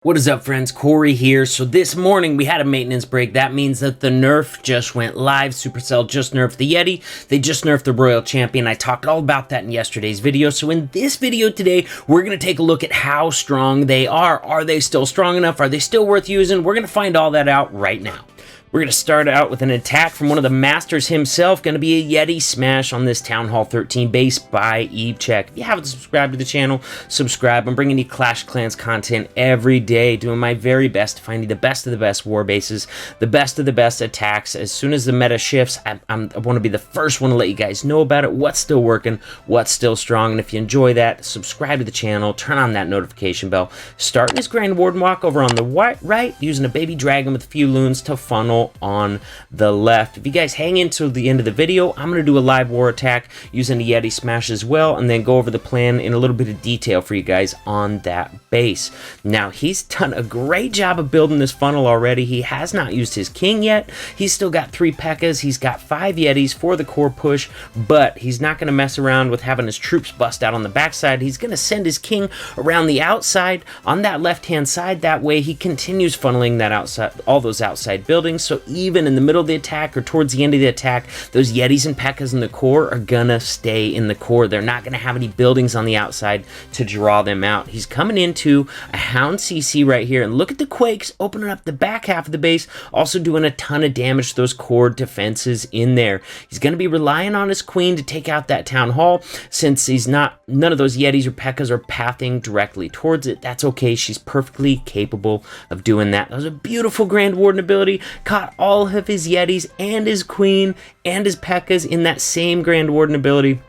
What is up, friends? Corey here. So this morning we had a maintenance break. That means that the Nerf just went live. Supercell just nerfed the Yeti. They just nerfed the Royal Champion. I talked all about that in yesterday's video. So in this video today, we're going to take a look at how strong they are. Are they still strong enough? Are they still worth using? We're going to find all that out right now. We're going to start out with an attack from one of the masters himself. Going to be a Yeti Smash on this Town Hall 13 base by EveCheck. If you haven't subscribed to the channel, subscribe. I'm bringing you Clash of Clans content every day, doing my very best to find you the best of the best war bases, the best of the best attacks. As soon as the meta shifts, I want to be the first one to let you guys know about it, what's still working, what's still strong. And if you enjoy that, subscribe to the channel, turn on that notification bell. Starting this Grand Warden walk over on the right, using a baby dragon with a few loons to funnel on the left. If you guys hang into the end of the video, I'm going to do a live war attack using the Yeti Smash as well, and then go over the plan in a little bit of detail for you guys on that base. Now, he's done a great job of building this funnel already. He has not used his king yet. He's still got 3 P.E.K.K.A.s. He's got 5 Yetis for the core push, but he's not going to mess around with having his troops bust out on the backside. He's going to send his king around the outside on that left-hand side. That way, he continues funneling that outside, all those outside buildings. So even in the middle of the attack or towards the end of the attack, those Yetis and P.E.K.K.A.s in the core are gonna stay in the core. They're not gonna have any buildings on the outside to draw them out. He's coming into a Hound CC right here, and look at the Quakes opening up the back half of the base, also doing a ton of damage to those core defenses in there. He's gonna be relying on his queen to take out that Town Hall. Since none of those Yetis or P.E.K.K.A.s are pathing directly towards it, that's okay. She's perfectly capable of doing that. That was a beautiful Grand Warden ability. Caught all of his Yetis and his queen and his P.E.K.K.A.s in that same Grand Warden ability.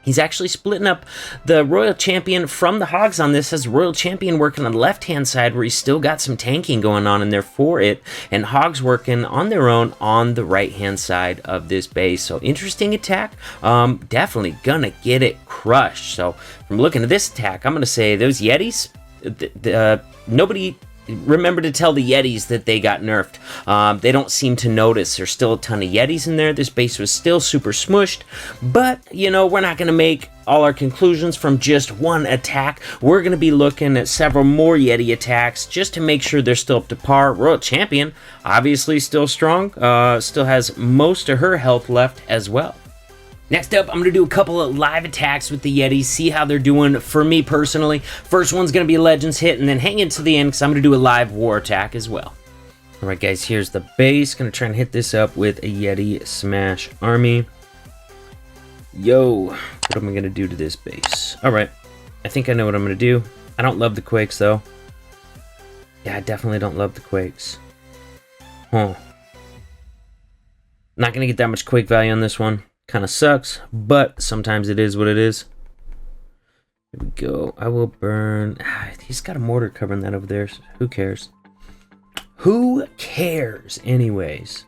He's actually splitting up the Royal Champion from the Hogs on this, as Royal Champion working on the left-hand side where he's still got some tanking going on in there for it, and Hogs working on their own on the right-hand side of this base. So interesting attack. Definitely gonna get it crushed. So from looking at this attack, I'm gonna say those Yetis, nobody remember to tell the Yetis that they got nerfed. They don't seem to notice. There's still a ton of Yetis in there. This base was still super smushed, but you know, we're not going to make all our conclusions from just one attack. We're going to be looking at several more Yeti attacks just to make sure they're still up to par. Royal Champion, obviously still strong, still has most of her health left as well. Next up, I'm going to do a couple of live attacks with the Yetis, see how they're doing for me personally. First one's going to be a Legends hit, and then hang in to the end because I'm going to do a live war attack as well. Alright guys, here's the base. Going to try and hit this up with a Yeti Smash army. Yo, what am I going to do to this base? Alright, I think I know what I'm going to do. I don't love the Quakes though. Yeah, I definitely don't love the Quakes. Huh. Not going to get that much Quake value on this one. Kind of sucks, but sometimes it is what it is. Here we go. I will burn. He's got a mortar covering that over there. So who cares? Who cares anyways?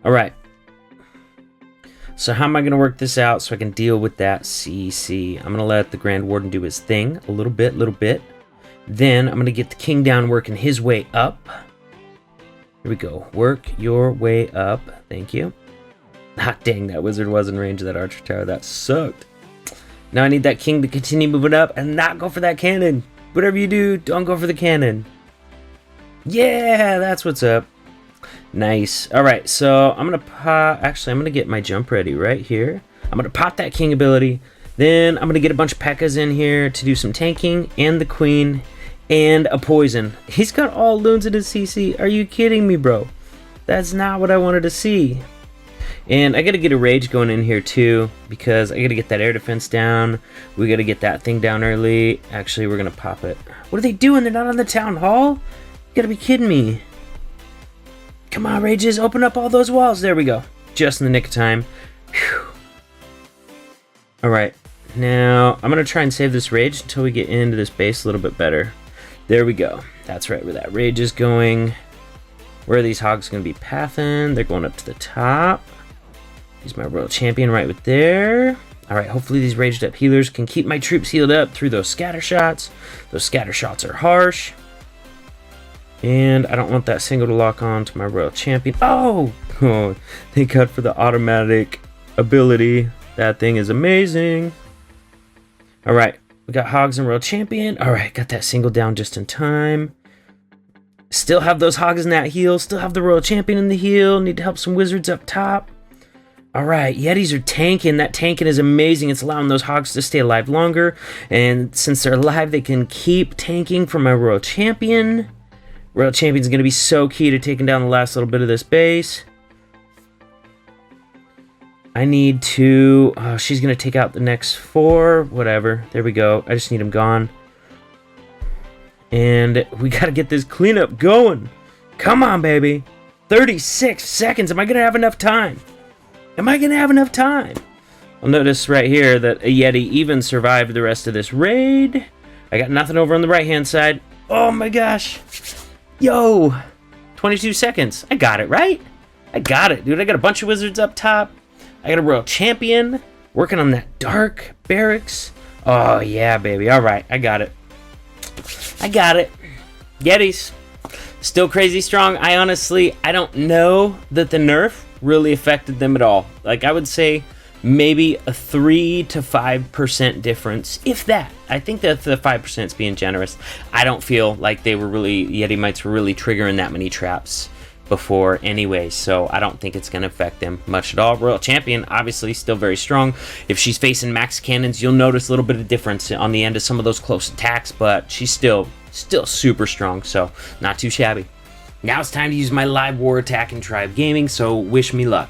All right. So how am I going to work this out so I can deal with that CC? I'm going to let the Grand Warden do his thing a little bit. Then I'm going to get the king down working his way up. Here we go. Work your way up. Thank you. Ah, dang, that wizard was in range of that archer tower. That sucked. Now I need that king to continue moving up and not go for that cannon. Whatever you do, don't go for the cannon. Yeah, that's what's up. Nice. All right, so I'm going to pop... Actually, I'm going to get my jump ready right here. I'm going to pop that king ability. Then I'm going to get a bunch of P.E.K.K.A.s in here to do some tanking and the queen and a poison. He's got all loons in his CC. Are you kidding me, bro? That's not what I wanted to see. And I gotta get a rage going in here too, because I gotta get that air defense down. We gotta get that thing down early. Actually, we're gonna pop it. What are they doing? They're not on the town hall? You gotta be kidding me. Come on, rages, open up all those walls. There we go. Just in the nick of time. Alright, now I'm gonna try and save this rage until we get into this base a little bit better. There we go. That's right where that rage is going. Where are these Hogs gonna be pathing? They're going up to the top. He's my Royal Champion right with there. Alright, hopefully these raged up healers can keep my troops healed up through those scatter shots. Those scatter shots are harsh. And I don't want that single to lock on to my Royal Champion. Oh, thank God for the automatic ability. That thing is amazing. Alright, we got Hogs and Royal Champion. Alright, got that single down just in time. Still have those hogs in that heel. Still have the royal champion in the heel. Need to help some wizards up top. All right, Yetis are tanking. That tanking is amazing. It's allowing those hogs to stay alive longer. And since they're alive, they can keep tanking for my royal champion. Royal champion's going to be so key to taking down the last little bit of this base. I need to... Oh, she's going to take out the next 4. Whatever. There we go. I just need them gone. And we got to get this cleanup going. Come on, baby. 36 seconds. Am I going to have enough time? Am I going to have enough time? I'll notice right here that a Yeti even survived the rest of this raid. I got nothing over on the right-hand side. Oh my gosh. Yo. 22 seconds. I got it, right? I got it, dude. I got a bunch of wizards up top. I got a royal champion. Working on that dark barracks. Oh, yeah, baby. All right. I got it. I got it. Yetis. Still crazy strong. I don't know that the nerf really affected them at all. Like, I would say maybe a 3 to 5% difference, if that. I think that the 5% is being generous. I don't feel like they were really, Yeti mites were really triggering that many traps before anyway, so I don't think it's going to affect them much at all. Royal Champion, obviously, still very strong. If she's facing max cannons, you'll notice a little bit of difference on the end of some of those close attacks, but she's still super strong, so not too shabby. Now it's time to use my live war attack in Tribe Gaming, so wish me luck.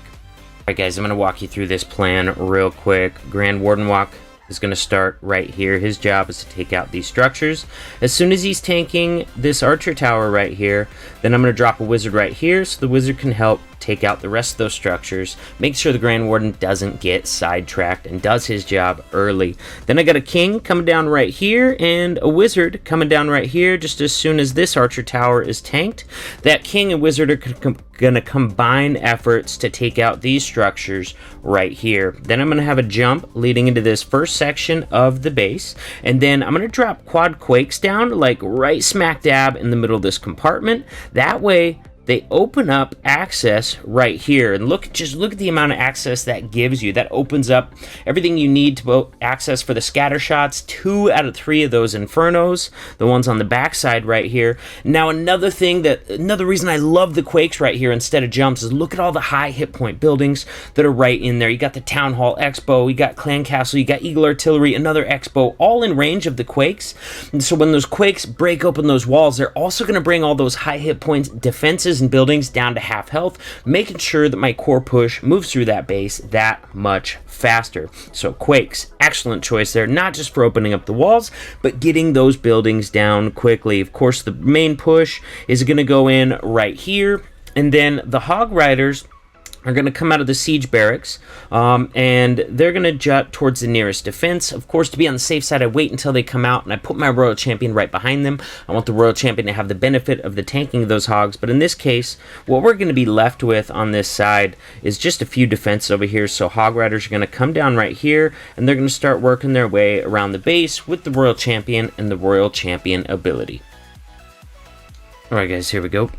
Alright guys, I'm going to walk you through this plan real quick. Grand Warden Walk is going to start right here. His job is to take out these structures. As soon as he's tanking this archer tower right here, then I'm going to drop a wizard right here so the wizard can help take out the rest of those structures. Make sure the Grand Warden doesn't get sidetracked and does his job early. Then I got a king coming down right here and a wizard coming down right here just as soon as this archer tower is tanked. That king and wizard are going to combine efforts to take out these structures right here. Then I'm going to have a jump leading into this first section of the base, and then I'm going to drop quad quakes down like right smack dab in the middle of this compartment. That way they open up access right here, and just look at the amount of access that gives you. That opens up everything you need to access for the scatter shots. 2 out of 3 of those infernos, the ones on the backside right here. Now another reason I love the quakes right here instead of jumps is look at all the high hit point buildings that are right in there. You got the Town Hall Expo, you got Clan Castle, you got Eagle Artillery, another Expo, all in range of the quakes. And so when those quakes break open those walls, they're also going to bring all those high hit points defenses and buildings down to half health, making sure that my core push moves through that base that much faster. So quakes, excellent choice there, not just for opening up the walls, but getting those buildings down quickly. Of course, the main push is going to go in right here, and then the hog riders are going to come out of the siege barracks, and they're going to jut towards the nearest defense. Of course, to be on the safe side, I wait until they come out, and I put my royal champion right behind them. I want the royal champion to have the benefit of the tanking of those hogs, but in this case, what we're going to be left with on this side is just a few defenses over here. So hog riders are going to come down right here, and they're going to start working their way around the base with the royal champion and the royal champion ability. All right, guys, here we go.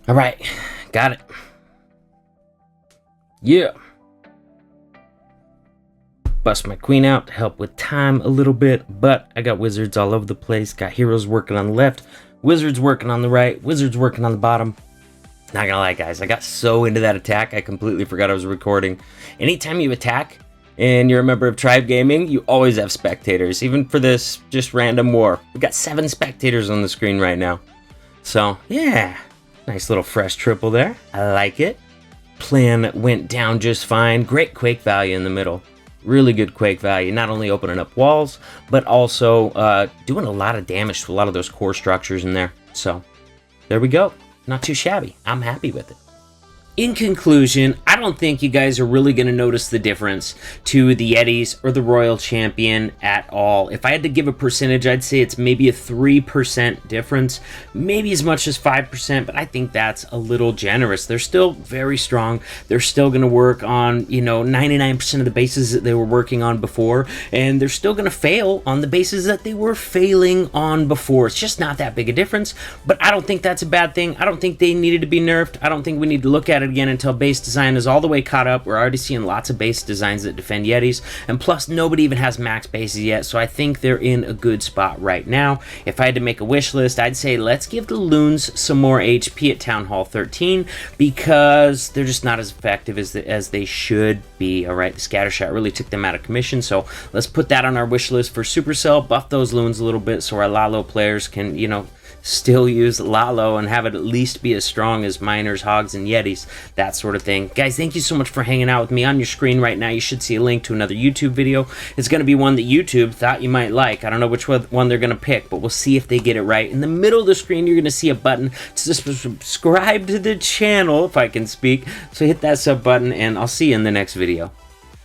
All right, got it. Yeah. Bust my queen out to help with time a little bit, but I got wizards all over the place. Got heroes working on the left, wizards working on the right, wizards working on the bottom. Not gonna lie, guys, I got so into that attack, I completely forgot I was recording. Anytime you attack and you're a member of Tribe Gaming, you always have spectators, even for this just random war. We got 7 spectators on the screen right now. So, yeah, nice little fresh triple there. I like it. Plan went down just fine. Great quake value in the middle. Really good quake value, not only opening up walls, but also doing a lot of damage to a lot of those core structures in there. So, there we go. Not too shabby. I'm happy with it. In conclusion, I don't think you guys are really going to notice the difference to the Yetis or the Royal Champion at all. If I had to give a percentage, I'd say it's maybe a 3% difference, maybe as much as 5%, but I think that's a little generous. They're still very strong. They're still going to work on, 99% of the bases that they were working on before, and they're still going to fail on the bases that they were failing on before. It's just not that big a difference, but I don't think that's a bad thing. I don't think they needed to be nerfed. I don't think we need to look at it again until base design is all the way caught up. We're already seeing lots of base designs that defend Yetis, and plus nobody even has max bases yet, so I think they're in a good spot right now. If I had to make a wish list, I'd say let's give the loons some more HP at Town Hall 13 because they're just not as effective as they should be. All right, the scatter shot really took them out of commission, so let's put that on our wish list for Supercell. Buff those loons a little bit so our Lalo players can, still use Lalo and have it at least be as strong as Miners, Hogs, and Yetis, that sort of thing. Guys, thank you so much for hanging out with me. On your screen right now, you should see a link to another YouTube video. It's going to be one that YouTube thought you might like. I don't know which one they're going to pick, but we'll see if they get it right. In the middle of the screen, you're going to see a button to subscribe to the channel, if I can speak. So hit that sub button, and I'll see you in the next video.